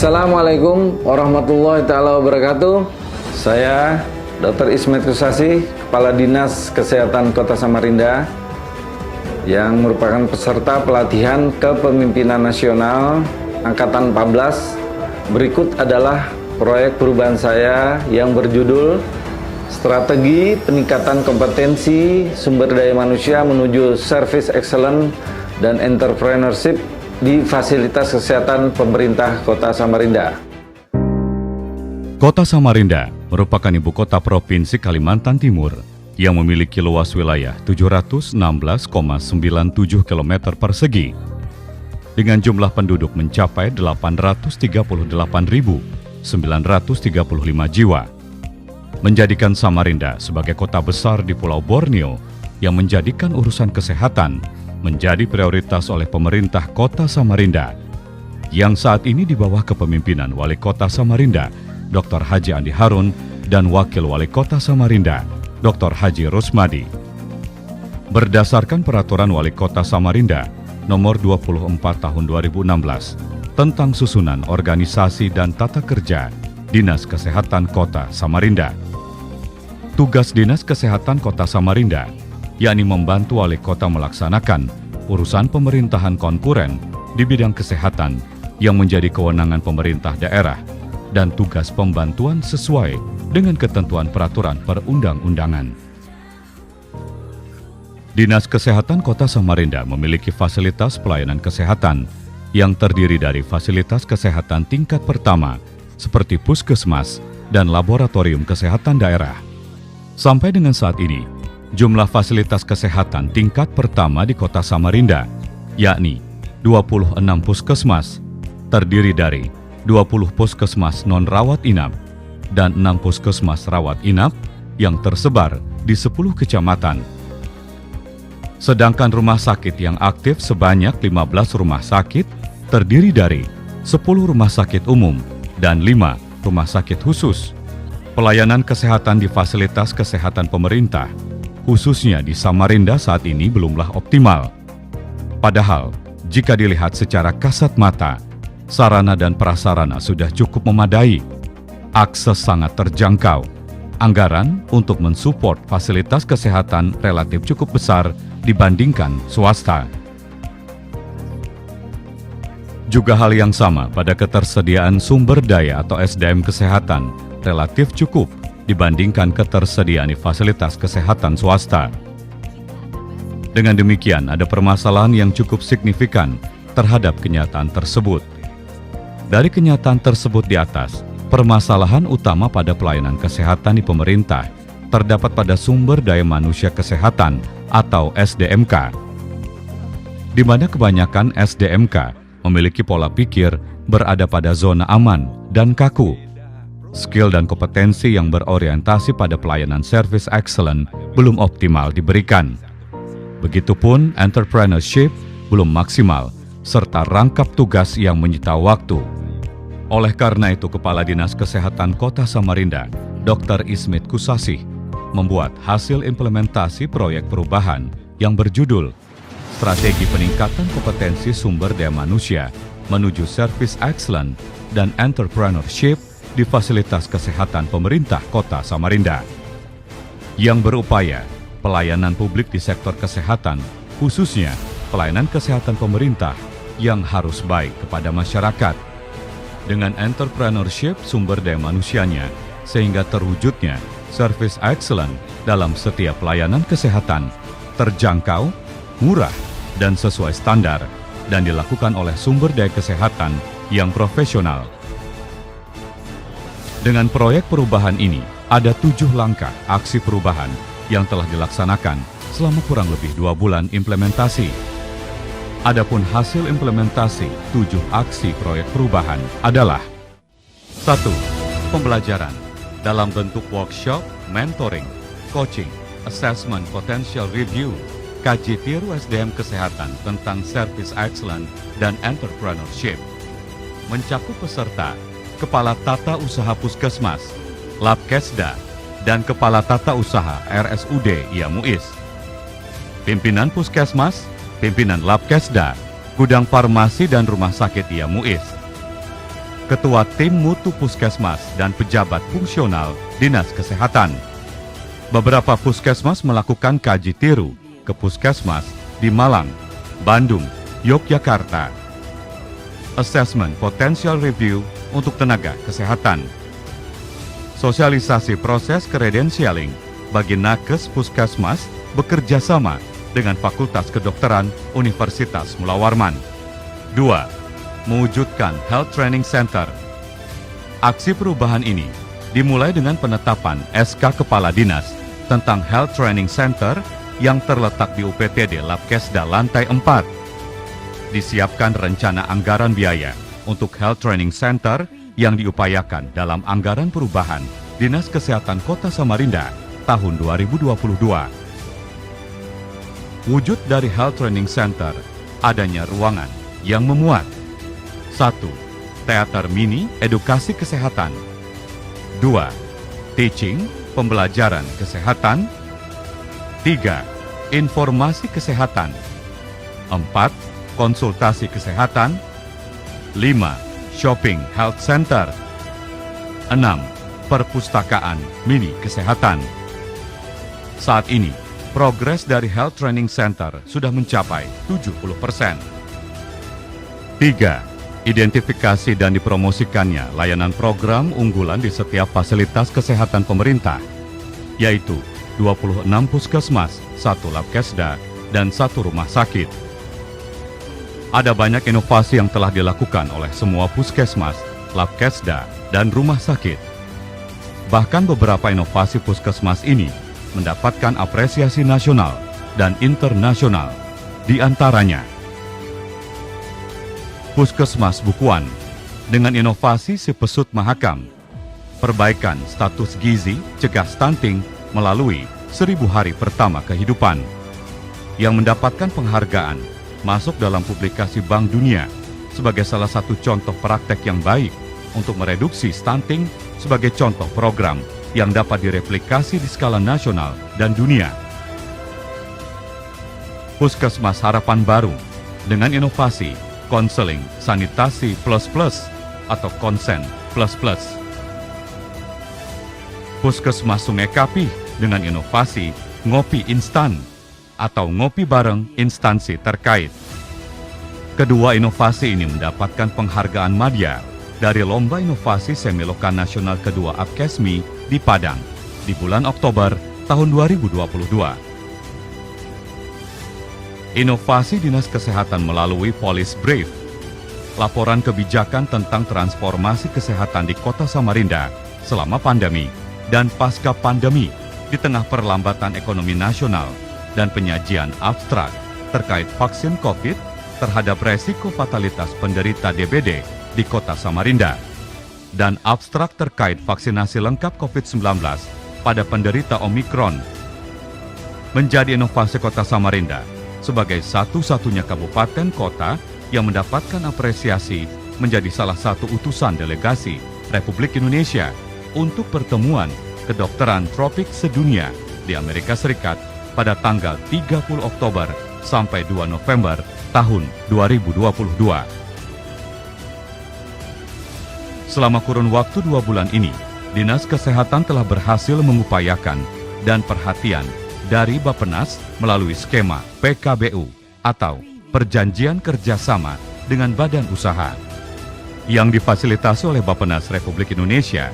Assalamualaikum warahmatullahi taala wabarakatuh. Saya Dr. Ismet Kusasi, Kepala Dinas Kesehatan Kota Samarinda, yang merupakan peserta pelatihan Kepemimpinan Nasional Angkatan 14. Berikut adalah proyek perubahan saya yang berjudul Strategi Peningkatan Kompetensi Sumber Daya Manusia menuju Service Excellence dan Entrepreneurship di Fasilitas Kesehatan Pemerintah Kota Samarinda. Kota Samarinda merupakan ibu kota Provinsi Kalimantan Timur yang memiliki luas wilayah 716,97 km persegi dengan jumlah penduduk mencapai 838.935 jiwa, menjadikan Samarinda sebagai kota besar di Pulau Borneo yang menjadikan urusan kesehatan menjadi prioritas oleh pemerintah Kota Samarinda yang saat ini di bawah kepemimpinan Wali Kota Samarinda, Dr. Haji Andi Harun, dan Wakil Wali Kota Samarinda, Dr. Haji Rusmadi. Berdasarkan Peraturan Wali Kota Samarinda Nomor 24 Tahun 2016 tentang susunan organisasi dan tata kerja Dinas Kesehatan Kota Samarinda. Tugas Dinas Kesehatan Kota Samarinda yakni membantu Wali Kota melaksanakan urusan pemerintahan konkuren di bidang kesehatan yang menjadi kewenangan pemerintah daerah dan tugas pembantuan sesuai dengan ketentuan peraturan perundang-undangan. Dinas Kesehatan Kota Samarinda memiliki fasilitas pelayanan kesehatan yang terdiri dari fasilitas kesehatan tingkat pertama seperti puskesmas dan laboratorium kesehatan daerah. Sampai dengan saat ini, jumlah fasilitas kesehatan tingkat pertama di Kota Samarinda, yakni 26 puskesmas, terdiri dari 20 puskesmas non-rawat inap dan 6 puskesmas rawat inap yang tersebar di 10 kecamatan. Sedangkan rumah sakit yang aktif sebanyak 15 rumah sakit, terdiri dari 10 rumah sakit umum dan 5 rumah sakit khusus. Pelayanan kesehatan di fasilitas kesehatan pemerintah khususnya di Samarinda saat ini belumlah optimal. Padahal, jika dilihat secara kasat mata, sarana dan prasarana sudah cukup memadai, akses sangat terjangkau, anggaran untuk mensupport fasilitas kesehatan relatif cukup besar dibandingkan swasta. Juga hal yang sama pada ketersediaan sumber daya atau SDM kesehatan relatif cukup dibandingkan ketersediaan fasilitas kesehatan swasta. Dengan demikian, ada permasalahan yang cukup signifikan terhadap kenyataan tersebut. Dari kenyataan tersebut di atas, permasalahan utama pada pelayanan kesehatan di pemerintah terdapat pada sumber daya manusia kesehatan atau SDMK, di mana kebanyakan SDMK memiliki pola pikir berada pada zona aman dan kaku. Skill dan kompetensi yang berorientasi pada pelayanan service excellent belum optimal diberikan. Begitupun entrepreneurship belum maksimal, serta rangkap tugas yang menyita waktu. Oleh karena itu, Kepala Dinas Kesehatan Kota Samarinda, Dr. Ismet Kusasi, membuat hasil implementasi proyek perubahan yang berjudul Strategi Peningkatan Kompetensi Sumber Daya Manusia menuju Service Excellent dan Entrepreneurship di Fasilitas Kesehatan Pemerintah Kota Samarinda, yang berupaya pelayanan publik di sektor kesehatan, khususnya pelayanan kesehatan pemerintah yang harus baik kepada masyarakat, dengan entrepreneurship sumber daya manusianya, sehingga terwujudnya service excellent dalam setiap pelayanan kesehatan, terjangkau, murah, dan sesuai standar, dan dilakukan oleh sumber daya kesehatan yang profesional. Dengan proyek perubahan ini, ada 7 langkah aksi perubahan yang telah dilaksanakan selama kurang lebih 2 bulan implementasi. Adapun hasil implementasi 7 aksi proyek perubahan adalah 1. Pembelajaran dalam bentuk workshop, mentoring, coaching, assessment, potential review, kaji tiru SDM kesehatan tentang service excellence dan entrepreneurship. Mencakup peserta Kepala Tata Usaha Puskesmas, Labkesda, dan Kepala Tata Usaha RSUD IA Muiz. Pimpinan Puskesmas, pimpinan Labkesda, gudang farmasi dan rumah sakit IA Muiz. Ketua Tim Mutu Puskesmas dan pejabat fungsional Dinas Kesehatan. Beberapa puskesmas melakukan kaji tiru ke puskesmas di Malang, Bandung, Yogyakarta. Assessment Potential Review untuk tenaga kesehatan. Sosialisasi proses kredensialing bagi nakes puskesmas bekerja sama dengan Fakultas Kedokteran Universitas Mula Warman. 2. Mewujudkan Health Training Center. Aksi perubahan ini dimulai dengan penetapan SK Kepala Dinas tentang Health Training Center yang terletak di UPTD Labkesda lantai 4. Disiapkan rencana anggaran biaya untuk Health Training Center yang diupayakan dalam anggaran perubahan Dinas Kesehatan Kota Samarinda tahun 2022. Wujud dari Health Training Center adanya ruangan yang memuat 1. Teater mini edukasi kesehatan. 2. Teaching pembelajaran kesehatan. 3. Informasi kesehatan. 4. Konsultasi kesehatan. 5. Shopping Health Center. 6. Perpustakaan mini kesehatan. Saat ini, progres dari Health Training Center sudah mencapai 70%. 3. Identifikasi dan dipromosikannya layanan program unggulan di setiap fasilitas kesehatan pemerintah, yaitu 26 puskesmas, 1 labkesda, dan 1 rumah sakit. Ada banyak inovasi yang telah dilakukan oleh semua puskesmas, labkesda, dan rumah sakit. Bahkan beberapa inovasi puskesmas ini mendapatkan apresiasi nasional dan internasional. Di antaranya, Puskesmas Bukuan dengan inovasi si pesut mahakam, perbaikan status gizi cegah stunting melalui 1000 hari pertama kehidupan, yang mendapatkan penghargaan masuk dalam publikasi Bank Dunia sebagai salah satu contoh praktek yang baik untuk mereduksi stunting sebagai contoh program yang dapat direplikasi di skala nasional dan dunia. Puskesmas Harapan Baru dengan inovasi konseling sanitasi plus plus atau konsen plus plus. Puskesmas Sungai Kapih dengan inovasi ngopi instan atau ngopi bareng instansi terkait. Kedua inovasi ini mendapatkan penghargaan madya dari Lomba Inovasi Semiloka Nasional kedua Apkesmi di Padang di bulan Oktober tahun 2022. Inovasi Dinas Kesehatan melalui Police Brief, laporan kebijakan tentang transformasi kesehatan di Kota Samarinda selama pandemi dan pasca pandemi di tengah perlambatan ekonomi nasional, dan penyajian abstrak terkait vaksin COVID terhadap resiko fatalitas penderita DBD di Kota Samarinda, dan abstrak terkait vaksinasi lengkap COVID-19 pada penderita Omikron. Menjadi inovasi Kota Samarinda sebagai satu-satunya kabupaten kota yang mendapatkan apresiasi menjadi salah satu utusan delegasi Republik Indonesia untuk pertemuan kedokteran tropik sedunia di Amerika Serikat pada tanggal 30 Oktober sampai 2 November tahun 2022. Selama kurun waktu 2 bulan ini, Dinas Kesehatan telah berhasil mengupayakan dan perhatian dari Bappenas melalui skema PKBU atau Perjanjian Kerjasama dengan Badan Usaha yang difasilitasi oleh Bappenas Republik Indonesia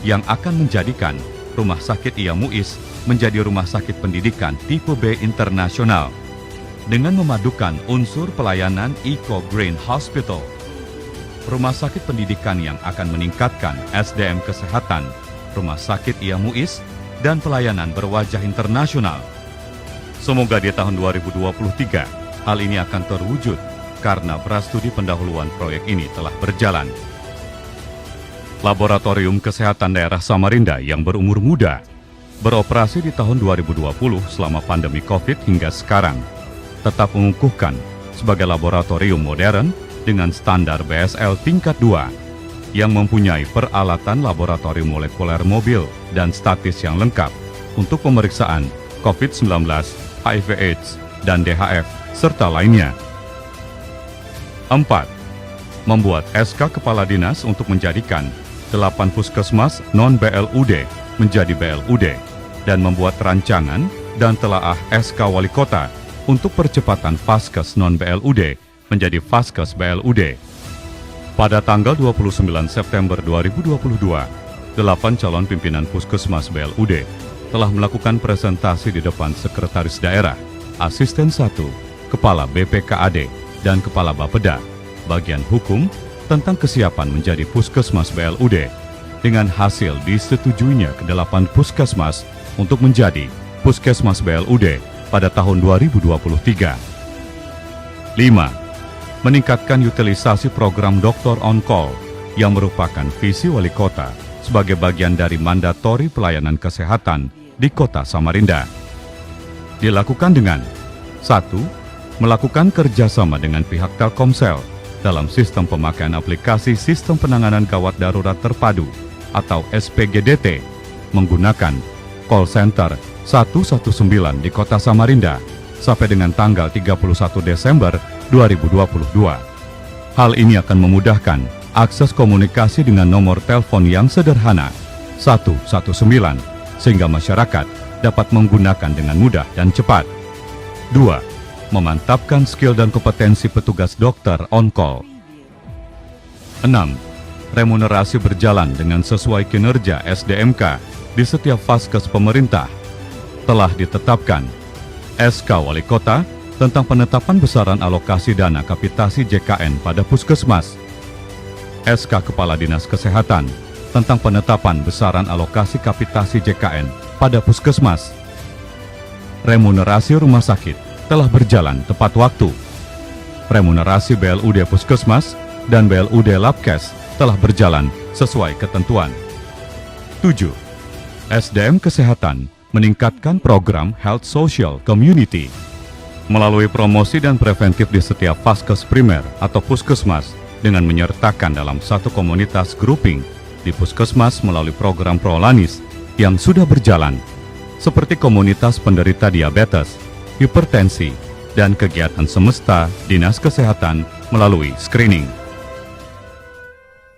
yang akan menjadikan Rumah Sakit Ia Muiz menjadi rumah sakit pendidikan tipe B internasional dengan memadukan unsur pelayanan Eco Green Hospital, rumah sakit pendidikan yang akan meningkatkan SDM kesehatan, Rumah Sakit Ia Muiz, dan pelayanan berwajah internasional. Semoga di tahun 2023 hal ini akan terwujud karena prastudi pendahuluan proyek ini telah berjalan. Laboratorium Kesehatan Daerah Samarinda yang berumur muda beroperasi di tahun 2020 selama pandemi COVID hingga sekarang, tetap mengukuhkan sebagai laboratorium modern dengan standar BSL tingkat 2 yang mempunyai peralatan laboratorium molekuler mobil dan statis yang lengkap untuk pemeriksaan COVID-19, HIV/AIDS, dan DHF, serta lainnya. 4. membuat SK Kepala Dinas untuk menjadikan 8 puskesmas non-BLUD menjadi BLUD dan membuat rancangan dan telaah SK Wali Kota untuk percepatan Vaskes non-BLUD menjadi Vaskes BLUD. Pada tanggal 29 September 2022, 8 calon pimpinan puskesmas BLUD telah melakukan presentasi di depan Sekretaris Daerah, Asisten 1, Kepala BPKAD, dan Kepala Bapeda, bagian hukum tentang kesiapan menjadi puskesmas BLUD dengan hasil disetujuinya ke-8 puskesmas untuk menjadi puskesmas BLUD pada tahun 2023. 5. Meningkatkan utilisasi program Dokter On Call yang merupakan visi Wali Kota sebagai bagian dari mandatori pelayanan kesehatan di Kota Samarinda. Dilakukan dengan 1. Melakukan kerjasama dengan pihak Telkomsel dalam sistem pemakaian aplikasi Sistem Penanganan Gawat Darurat Terpadu atau SPGDT menggunakan call center 119 di Kota Samarinda sampai dengan tanggal 31 Desember 2022. Hal ini akan memudahkan akses komunikasi dengan nomor telepon yang sederhana 119 sehingga masyarakat dapat menggunakan dengan mudah dan cepat. 2. Memantapkan skill dan kompetensi petugas dokter on call. 6. Remunerasi berjalan dengan sesuai kinerja SDMK di setiap vaskes pemerintah. Telah ditetapkan SK Wali Kota tentang penetapan besaran alokasi dana kapitasi JKN pada puskesmas, SK Kepala Dinas Kesehatan tentang penetapan besaran alokasi kapitasi JKN pada puskesmas. Remunerasi rumah sakit telah berjalan tepat waktu. Remunerasi BLUD Puskesmas dan BLUD Labkes telah berjalan sesuai ketentuan. 7. SDM Kesehatan meningkatkan program Health Social Community melalui promosi dan preventif di setiap vaskes primer atau puskesmas dengan menyertakan dalam satu komunitas grouping di puskesmas melalui program Prolanis yang sudah berjalan, seperti komunitas penderita diabetes, hipertensi, dan kegiatan semesta Dinas Kesehatan melalui screening.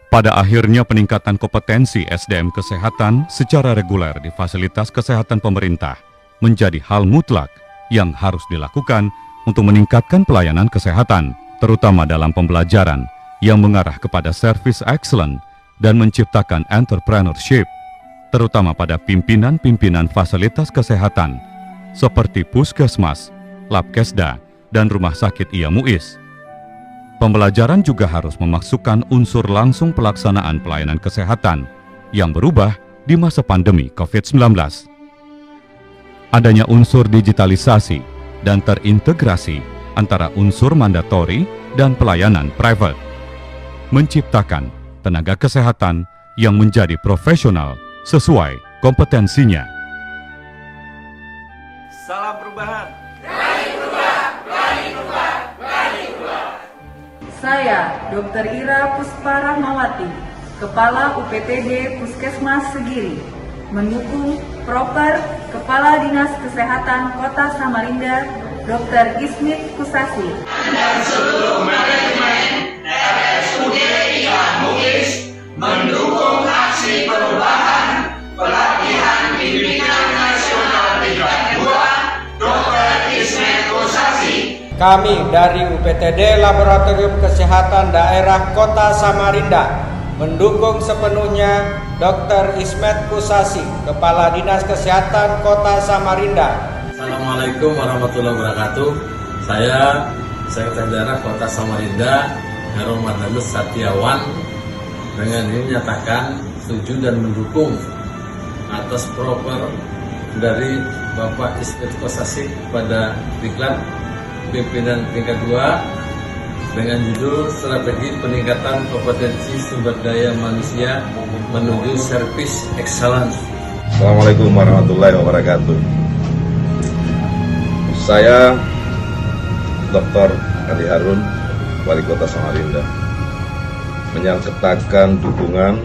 Pada akhirnya peningkatan kompetensi SDM Kesehatan secara reguler di fasilitas kesehatan pemerintah menjadi hal mutlak yang harus dilakukan untuk meningkatkan pelayanan kesehatan, terutama dalam pembelajaran yang mengarah kepada service excellence dan menciptakan entrepreneurship, terutama pada pimpinan-pimpinan fasilitas kesehatan seperti puskesmas, labkesda, dan rumah sakit IA Muiz. Pembelajaran juga harus memasukkan unsur langsung pelaksanaan pelayanan kesehatan yang berubah di masa pandemi COVID-19. Adanya unsur digitalisasi dan terintegrasi antara unsur mandatori dan pelayanan private, menciptakan tenaga kesehatan yang menjadi profesional sesuai kompetensinya. Salam perubahan. Saya, Dr. Ira Puspa Rahmawati, Kepala UPTD Puskesmas Segiri, mendukung Proper Kepala Dinas Kesehatan Kota Samarinda, Dr. Ismet Kusasi. Dan seluruh manajemen RSUD IA Muiz mendukung aksi perubahan pelatihan pimpinan nasional tingkat 2, Dr. Ismet Kusasi. Kami dari UPTD Laboratorium Kesehatan Daerah Kota Samarinda mendukung sepenuhnya Dr. Ismet Kusasi, Kepala Dinas Kesehatan Kota Samarinda. Assalamualaikum warahmatullahi wabarakatuh. Saya Sekretaris Daerah Kota Samarinda, Heru Mardhanus Satyawan, dengan ini menyatakan setuju dan mendukung atas proper dari Bapak Ismet Kusasi pada diklat pimpinan tingkat 2 dengan judul Strategi Peningkatan Kompetensi Sumber Daya Manusia menuju Service Excellence. Assalamualaikum warahmatullahi wabarakatuh. Saya Dr. Ali Harun, Wali Kota Samarinda, menyatakan dukungan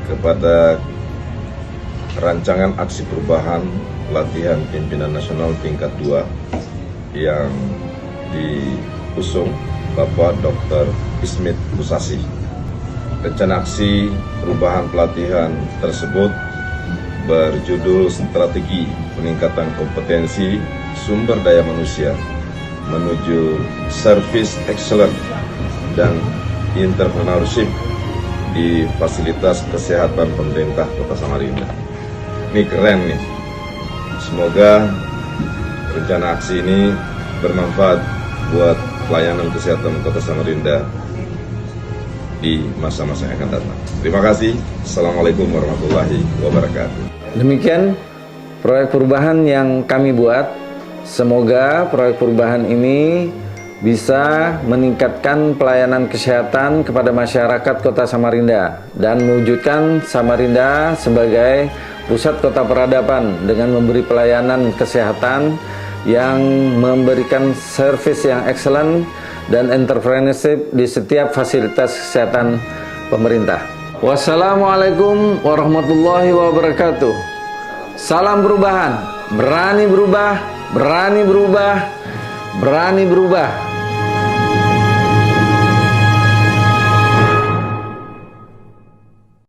kepada rancangan aksi perubahan pelatihan pimpinan nasional tingkat 2 yang diusung Bapak Dr. Ismet Kusasi. Rencana aksi perubahan pelatihan tersebut berjudul Strategi Peningkatan Kompetensi Sumber Daya Manusia menuju Service Excellence dan Entrepreneurship di Fasilitas Kesehatan Pemerintah Kota Samarinda. Ini keren nih. Semoga rencana aksi ini bermanfaat buat pelayanan kesehatan Kota Samarinda di masa-masa yang akan datang. Terima kasih. Assalamualaikum warahmatullahi wabarakatuh. Demikian proyek perubahan yang kami buat. Semoga proyek perubahan ini bisa meningkatkan pelayanan kesehatan kepada masyarakat Kota Samarinda dan mewujudkan Samarinda sebagai pusat kota peradaban dengan memberi pelayanan kesehatan yang memberikan servis yang excellent dan entrepreneurship di setiap fasilitas kesehatan pemerintah. Wassalamualaikum warahmatullahi wabarakatuh. Salam perubahan, berani berubah, berani berubah, berani berubah.